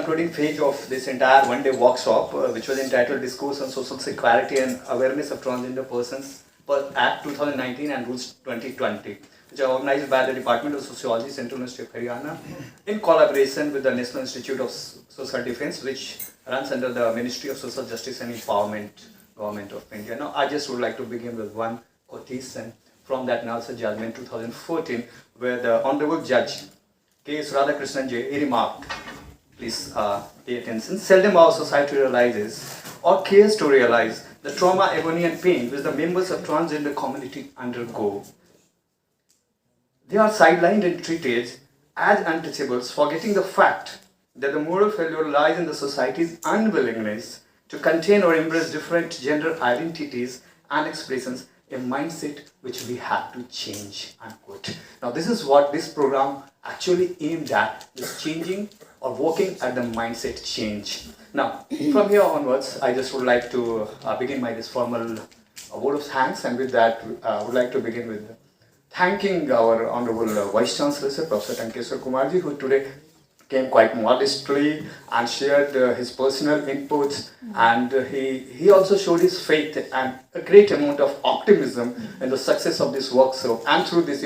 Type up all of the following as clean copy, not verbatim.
concluding phase of this entire one-day workshop, which was entitled Discourse on Social Security and Awareness of Transgender Persons per Act 2019 and Rules 2020, which are organized by the Department of Sociology, Central University of Haryana, in collaboration with the National Institute of Social Defense, which runs under the Ministry of Social Justice and Empowerment, Government of India. Now, I just would like to begin with one quotation from that Nalsa judgment 2014, where the Honorable Judge K.S. Radhakrishnan J. he remarked, please pay attention, seldom our society realizes or cares to realize the trauma, agony and pain which the members of transgender community undergo. They are sidelined and treated as untouchables, forgetting the fact that the moral failure lies in the society's unwillingness to contain or embrace different gender identities and expressions, a mindset which we have to change, unquote. Now, this is what this program actually aimed at, is changing or working at the mindset change. Now, from here onwards, I just would like to begin my this formal word of thanks, and with that, I would like to begin with thanking our Honorable Vice Chancellor, Sir, Professor Tankeshwar Kumarji, who today came quite modestly and shared his personal inputs, and he also showed his faith and a great amount of optimism in the success of this workshop. And through this,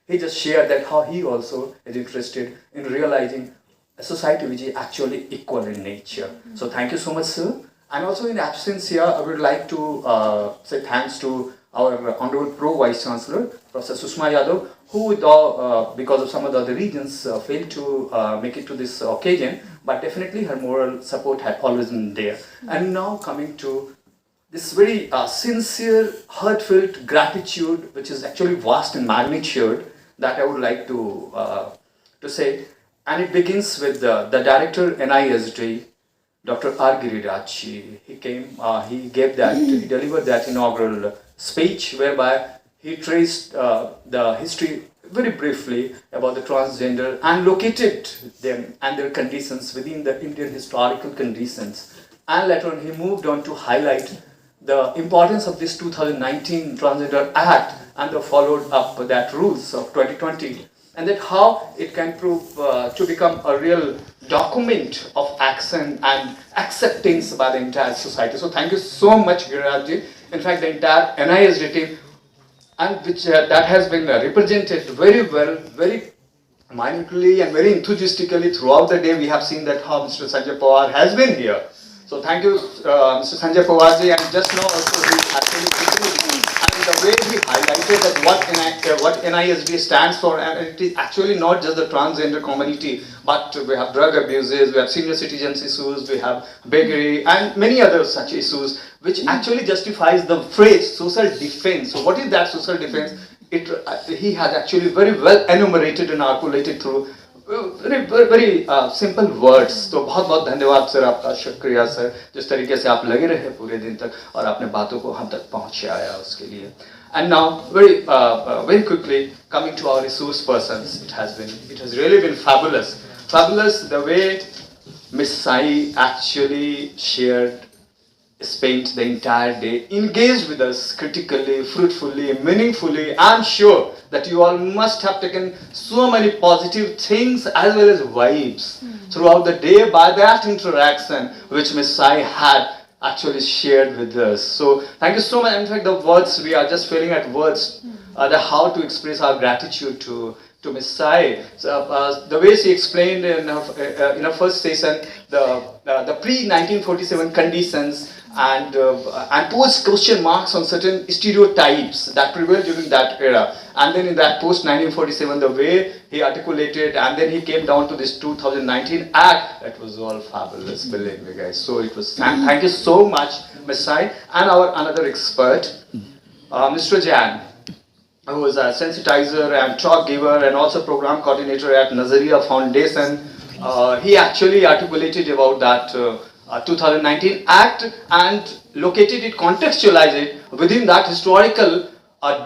he just shared that how he also is interested in realizing a society which is actually equal in nature. So thank you so much, sir. And also in absence here, I would like to say thanks to our Honorable Pro Vice Chancellor, Professor Sushma Yadav, who though because of some of the other regions failed to make it to this occasion, but definitely her moral support had always been there. And now coming to this very sincere, heartfelt gratitude, which is actually vast in magnitude, that I would like to say. And it begins with the Director NISD, Dr. R. Giriraj. He came, he delivered that inaugural speech whereby he traced the history very briefly about the transgender and located them and their conditions within the Indian historical conditions. And later on he moved on to highlight the importance of this 2019 Transgender Act and the followed up that rules of 2020, and that how it can prove to become a real document of action and acceptance by the entire society. So thank you so much, Giriraj. In fact, the entire NISD team, and which that has been represented very well, very minutely and very enthusiastically throughout the day. We have seen that how Mr. Sanjay Pawar has been here. So thank you, Mr. Sanjay Pawarji, and just now also he actually, and the way he highlighted that what NISD stands for, and it is actually not just the transgender community, but we have drug abuses, we have senior citizens issues, we have beggary, and many other such issues, which actually justifies the phrase social defense. So what is that social defense? He has actually very well enumerated and articulated through very simple words. तो बहुत बहुत धन्यवाद sir, आपका शुक्रिया sir, जिस तरीके से आप लगे रहे पूरे दिन तक और आपने बातों को हम तक पहुंचाया उसके लिए. And now very quickly coming to our resource persons, it has really been fabulous the way Miss Sai actually spent the entire day engaged with us critically, fruitfully, meaningfully. I'm sure that you all must have taken so many positive things as well as vibes throughout the day by that interaction which Miss Sai had actually shared with us. So thank you so much. In fact, the words, we are just failing at words, how to express our gratitude to Miss Sai. So, the way she explained in her first session the pre-1947 conditions and posed question marks on certain stereotypes that prevailed during that era. And then in that post-1947, the way he articulated, and then he came down to this 2019 Act, that was all fabulous, believe me guys. So it was, thank you so much, Ms. Sai. And our another expert, Mr. Jan, who was a sensitizer and talk giver and also program coordinator at Nazariya Foundation. He actually articulated about that 2019 Act and located it, contextualized it within that historical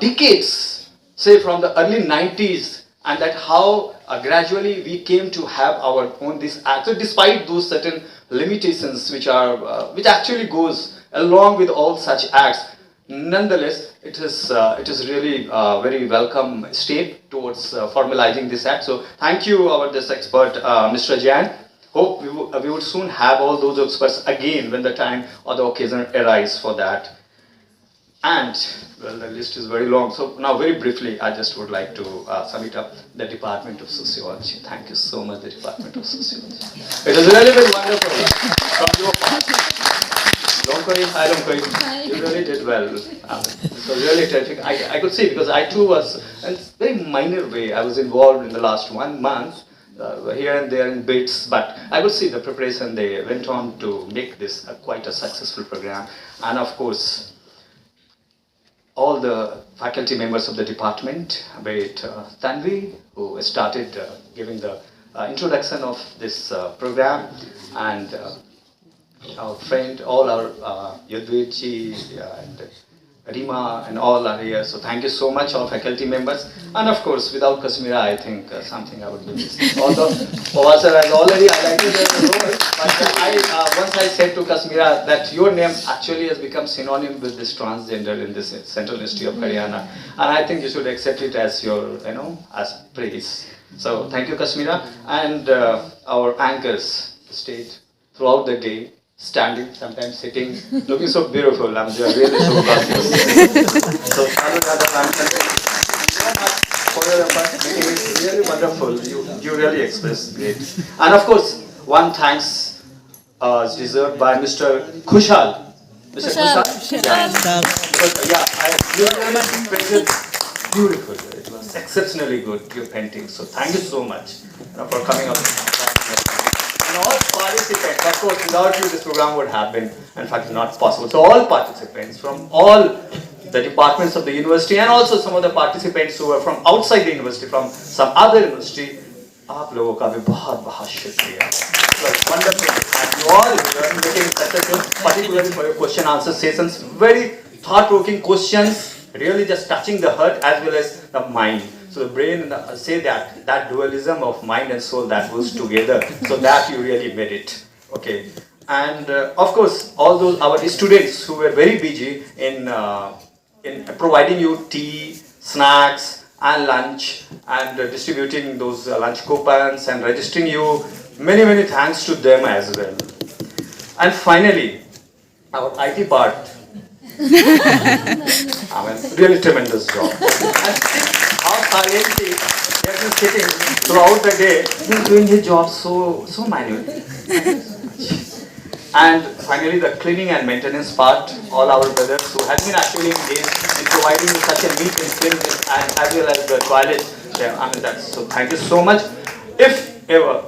decades, say from the early 90s, and that how gradually we came to have our own this Act. So despite those certain limitations which actually goes along with all such acts, nonetheless, it is really a very welcome step towards formalizing this act. So thank you, our this expert, Mr. Jan. Hope we would soon have all those experts again when the time or the occasion arise for that. And, well, the list is very long. So now, very briefly, I just would like to sum it up. The Department of Sociology. Thank you so much, the Department of Sociology. It was really very wonderful from your part. Hi, Longkoi. You really did well. It was really terrific. I could see, because I too was, in a very minor way, I was involved in the last 1 month, here and there in bits, but I could see the preparation they went on to make this quite a successful program. And of course, all the faculty members of the department, be it Tanvi, who started giving the introduction of this program, and our friend, all our Yadvirji and Rima and all are here. So thank you so much, all faculty members. And of course, without Kashmira, I think something I would be missing. Although Pawasar has already highlighted the role, but once I said to Kashmira that your name actually has become synonym with this transgender in this Central University of Haryana, and I think you should accept it as your, as praise. So thank you, Kashmira, and our anchors stayed throughout the day, standing, sometimes sitting, looking so beautiful. I'm really so gorgeous. So, for your effort, it is really wonderful. You really express great. And of course, one thanks is deserved by Mr. Kushal. Mr. Kushal? You painted beautiful. It was exceptionally good, your painting. So thank you so much for coming up. And all participants, of course, without you this program would have been, in fact, not possible. So all participants from all the departments of the university, and also some of the participants who were from outside the university, from some other university, आप लोगों का भी बहुत बहुत शुक्रिया. It was wonderful. And you all were making such a good, particularly for your question answer sessions, very thought-provoking questions, really just touching the heart as well as the mind. So the brain and say that dualism of mind and soul that goes together. So that you really made it. Okay. And of course, all those our students who were very busy in providing you tea, snacks, and lunch, and distributing those lunch coupons and registering you. Many thanks to them as well. And finally, our IT part. I mean, really tremendous job. How silently they have been sitting throughout the day, doing his job so manually. And finally, the cleaning and maintenance part, all our brothers who have been actually engaged in providing such a neat and clean, and as well as the toilet. I mean, so thank you so much. If ever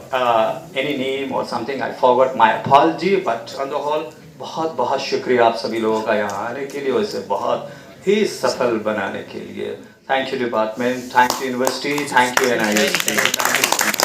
any name or something I forgot, my apology. But on the whole, बहुत बहुत शुक्रिया आप सभी लोगों का यहाँ आने के लिए, वैसे बहुत ही सफल बनाने के लिए. Thank you department, thank you university, thank you NIST, thank you.